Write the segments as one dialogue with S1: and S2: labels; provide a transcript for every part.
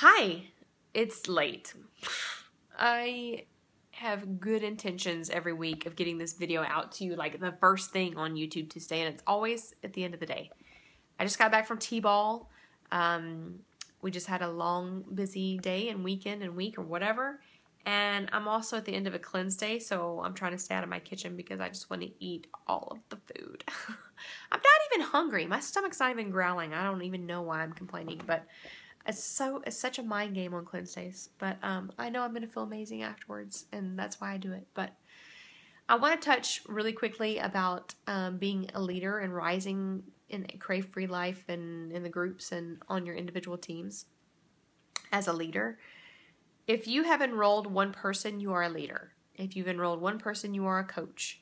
S1: Hi, it's late. I have good intentions every week of getting this video out to you, like the first thing on YouTube Tuesday, and it's always at the end of the day. I just got back from T-ball. We just had a long, busy day and weekend and week or whatever, and I'm also at the end of a cleanse day, so I'm trying to stay out of my kitchen because I just want to eat all of the food. I'm not even hungry. My stomach's not even growling. I don't even know why I'm complaining, but it's such a mind game on cleanse days, but I know I'm going to feel amazing afterwards, and that's why I do it. But I want to touch really quickly about being a leader and rising in a crave-free life and in the groups and on your individual teams as a leader. If you have enrolled one person, you are a leader. If you've enrolled one person, you are a coach.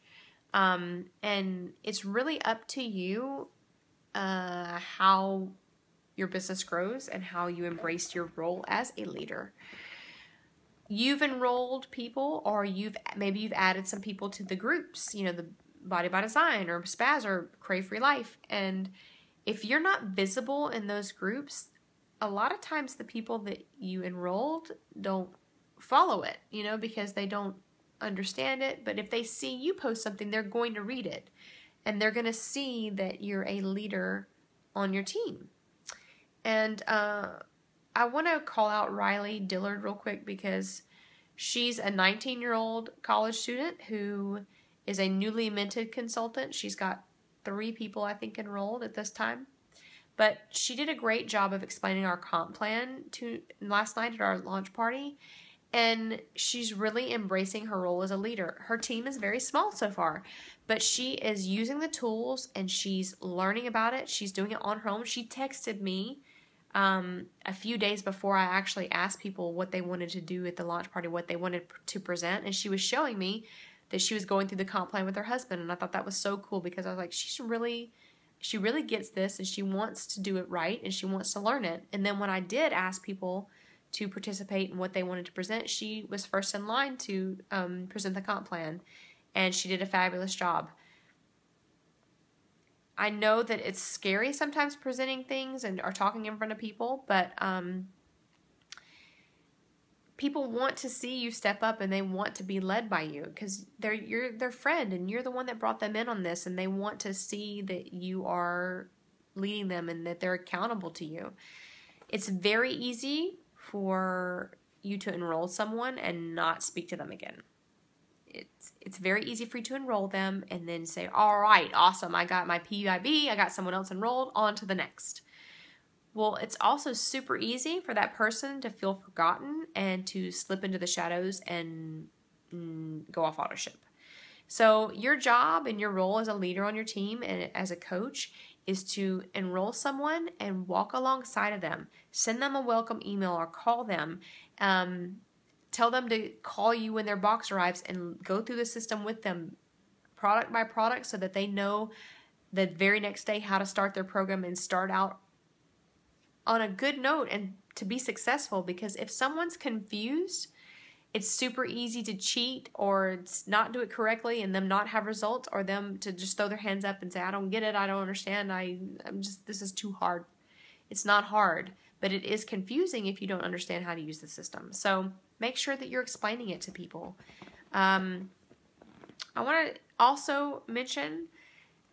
S1: And it's really up to you how your business grows and how you embrace your role as a leader. You've enrolled people, or maybe you've added some people to the groups, the Body by Design or Spaz or Crave Free Life. And if you're not visible in those groups, a lot of times the people that you enrolled don't follow it, because they don't understand it. But if they see you post something, they're going to read it, and they're going to see that you're a leader on your team. And I want to call out Riley Dillard real quick because she's a 19-year-old college student who is a newly minted consultant. She's got 3 people, I think, enrolled at this time. But she did a great job of explaining our comp plan last night at our launch party. And she's really embracing her role as a leader. Her team is very small so far, but she is using the tools and she's learning about it. She's doing it on her own. She texted me a few days before I actually asked people what they wanted to do at the launch party, what they wanted to present, and she was showing me that she was going through the comp plan with her husband, and I thought that was so cool because I was like, she really gets this, and she wants to do it right, and she wants to learn it. And then when I did ask people to participate in what they wanted to present, she was first in line to present the comp plan, and she did a fabulous job. I know that it's scary sometimes presenting things or talking in front of people, but people want to see you step up and they want to be led by you because you're their friend and you're the one that brought them in on this, and they want to see that you are leading them and that they're accountable to you. It's very easy for you to enroll someone and not speak to them again. It's very easy for you to enroll them and then say, all right, awesome, I got my PIB, I got someone else enrolled, on to the next. Well, it's also super easy for that person to feel forgotten and to slip into the shadows and go off auto ship. So your job and your role as a leader on your team and as a coach is to enroll someone and walk alongside of them. Send them a welcome email or call them. Tell them to call you when their box arrives and go through the system with them product by product so that they know the very next day how to start their program and start out on a good note and to be successful. Because if someone's confused, it's super easy to cheat or not do it correctly and them not have results, or them to just throw their hands up and say, I don't get it, I don't understand, this is too hard. It's not hard, but it is confusing if you don't understand how to use the system. So make sure that you're explaining it to people. I want to also mention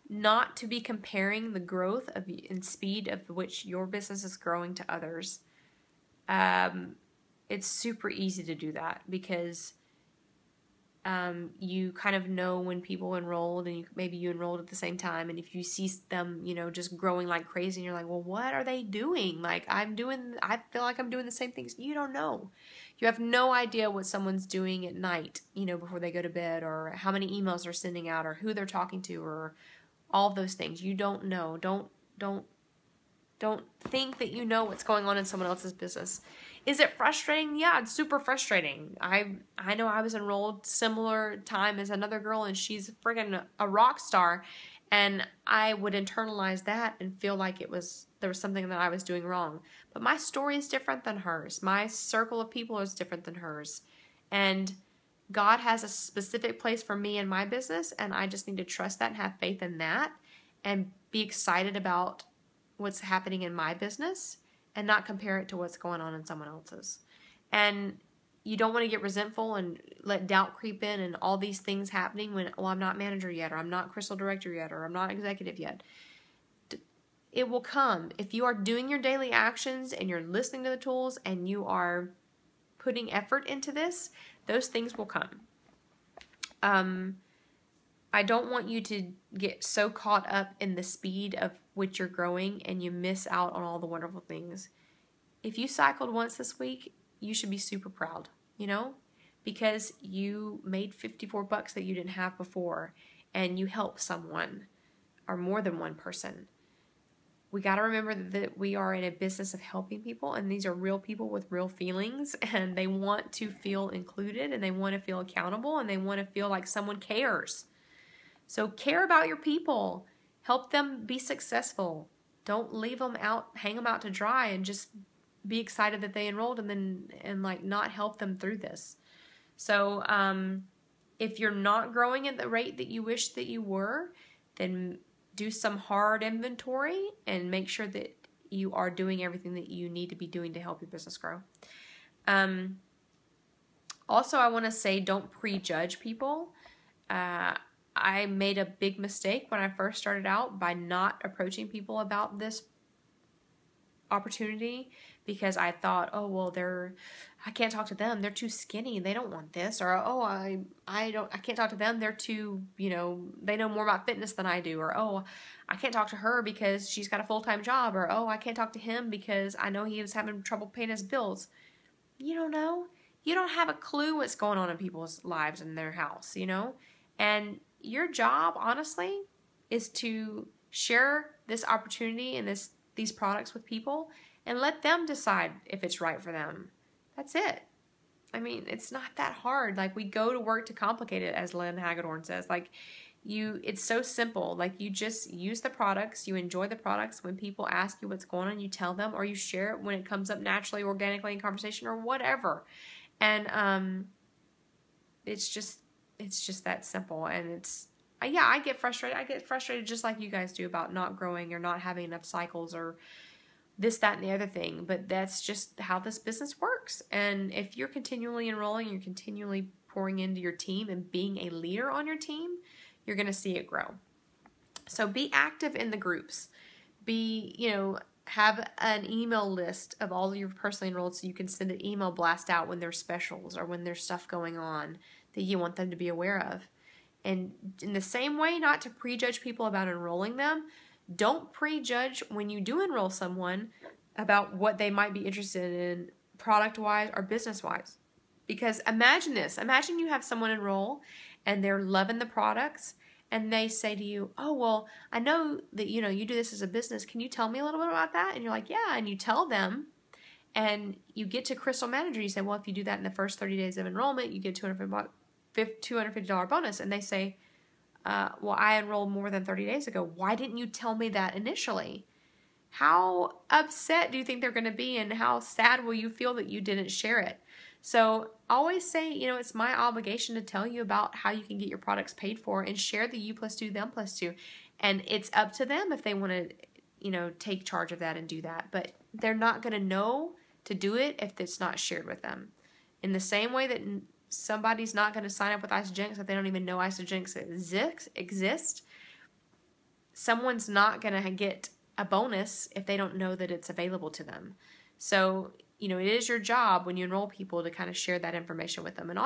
S1: not to be comparing the growth and speed of which your business is growing to others. It's super easy to do that because you kind of know when people enrolled and maybe you enrolled at the same time, and if you see them, just growing like crazy and you're like, well, what are they doing? Like I feel like I'm doing the same things. You don't know. You have no idea what someone's doing at night, before they go to bed, or how many emails they're sending out, or who they're talking to, or all those things. You don't know. Don't think that you know what's going on in someone else's business. Is it frustrating? Yeah, it's super frustrating. I know I was enrolled similar time as another girl, and she's friggin' a rock star, and I would internalize that and feel like there was something that I was doing wrong. But my story is different than hers. My circle of people is different than hers. And God has a specific place for me in my business, and I just need to trust that and have faith in that and be excited about what's happening in my business and not compare it to what's going on in someone else's. And you don't want to get resentful and let doubt creep in and all these things happening when, well, I'm not manager yet, or I'm not crystal director yet, or I'm not executive yet. It will come. If you are doing your daily actions and you're listening to the tools and you are putting effort into this, those things will come. I don't want you to get so caught up in the speed of which you're growing and you miss out on all the wonderful things. If you cycled once this week, you should be super proud, because you made $54 that you didn't have before and you helped someone or more than one person. We got to remember that we are in a business of helping people, and these are real people with real feelings, and they want to feel included, and they want to feel accountable, and they want to feel like someone cares. So care about your people. Help them be successful. Don't leave them out, hang them out to dry, and just be excited that they enrolled and not help them through this. So if you're not growing at the rate that you wish that you were, then do some hard inventory and make sure that you are doing everything that you need to be doing to help your business grow. Also, I want to say don't prejudge people. I made a big mistake when I first started out by not approaching people about this opportunity, because I thought, oh, well, I can't talk to them. They're too skinny. They don't want this. Or, oh, I can't talk to them. They're too, they know more about fitness than I do. Or, oh, I can't talk to her because she's got a full-time job. Or, oh, I can't talk to him because I know he was having trouble paying his bills. You don't know. You don't have a clue what's going on in people's lives in their house, And your job, honestly, is to share this opportunity and these products with people and let them decide if it's right for them. That's it. I mean, it's not that hard. Like, we go to work to complicate it, as Lynn Hagedorn says. It's so simple. You just use the products, you enjoy the products. When people ask you what's going on, you tell them, or you share it when it comes up naturally, organically in conversation, or whatever. And it's just that simple. And I get frustrated. I get frustrated just like you guys do about not growing or not having enough cycles or this, that, and the other thing. But that's just how this business works. And if you're continually enrolling, you're continually pouring into your team and being a leader on your team, you're going to see it grow. So be active in the groups. Have an email list of all of your personally enrolled so you can send an email blast out when there's specials or when there's stuff going on that you want them to be aware of. And in the same way, not to prejudge people about enrolling them, don't prejudge when you do enroll someone about what they might be interested in product-wise or business-wise. Because imagine this. Imagine you have someone enroll and they're loving the products and they say to you, oh, well, I know that, you do this as a business. Can you tell me a little bit about that? And you're like, yeah. And you tell them and you get to Crystal Manager. You say, well, if you do that in the first 30 days of enrollment, you get $250 bonus. And they say, well, I enrolled more than 30 days ago. Why didn't you tell me that initially? How upset do you think they're going to be, and how sad will you feel that you didn't share it? So always say, it's my obligation to tell you about how you can get your products paid for and share the U+2, them+2. And it's up to them if they want to, take charge of that and do that. But they're not going to know to do it if it's not shared with them. In the same way that somebody's not going to sign up with Isagenix if they don't even know Isagenix exists, someone's not going to get a bonus if they don't know that it's available to them. So, it is your job when you enroll people to kind of share that information with them. And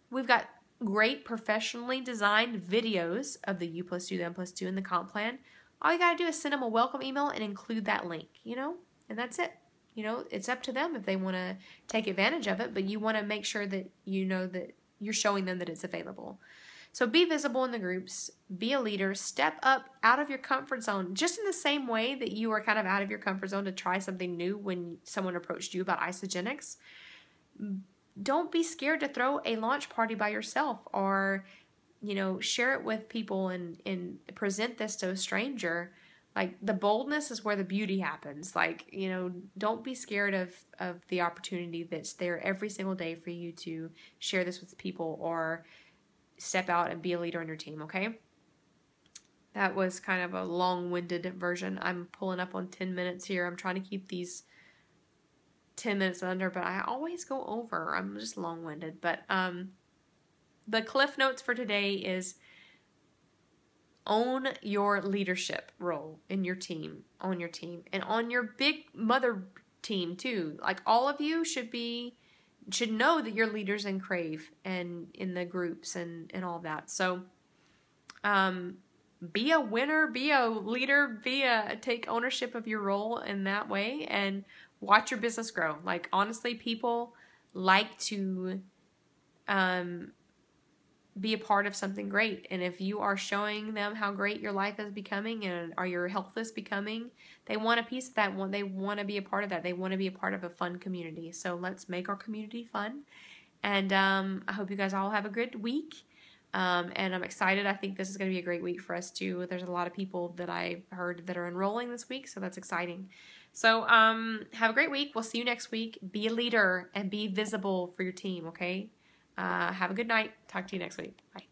S1: we've got great professionally designed videos of the U+2, them+2, and the comp plan. All you got to do is send them a welcome email and include that link, and that's it. It's up to them if they want to take advantage of it, but you want to make sure that that you're showing them that it's available. So be visible in the groups, be a leader, step up out of your comfort zone, just in the same way that you were kind of out of your comfort zone to try something new when someone approached you about Isagenix. Don't be scared to throw a launch party by yourself, or, share it with people and present this to a stranger. The boldness is where the beauty happens. Don't be scared of the opportunity that's there every single day for you to share this with people or step out and be a leader on your team, okay? That was kind of a long-winded version. I'm pulling up on 10 minutes here. I'm trying to keep these 10 minutes under, but I always go over. I'm just long-winded. But the cliff notes for today is own your leadership role in your team, on your team, and on your big mother team too. Like all of you should know that you're leaders in Crave and in the groups and all that. So be a winner, be a leader, take ownership of your role in that way and watch your business grow. Like honestly, people like to be a part of something great. And if you are showing them how great your life is becoming and or your health is becoming, they want a piece of that. They want to be a part of that. They want to be a part of a fun community. So let's make our community fun. And I hope you guys all have a good week. And I'm excited. I think this is going to be a great week for us too. There's a lot of people that I heard that are enrolling this week, so that's exciting. So have a great week. We'll see you next week. Be a leader and be visible for your team, okay? Have a good night. Talk to you next week. Bye.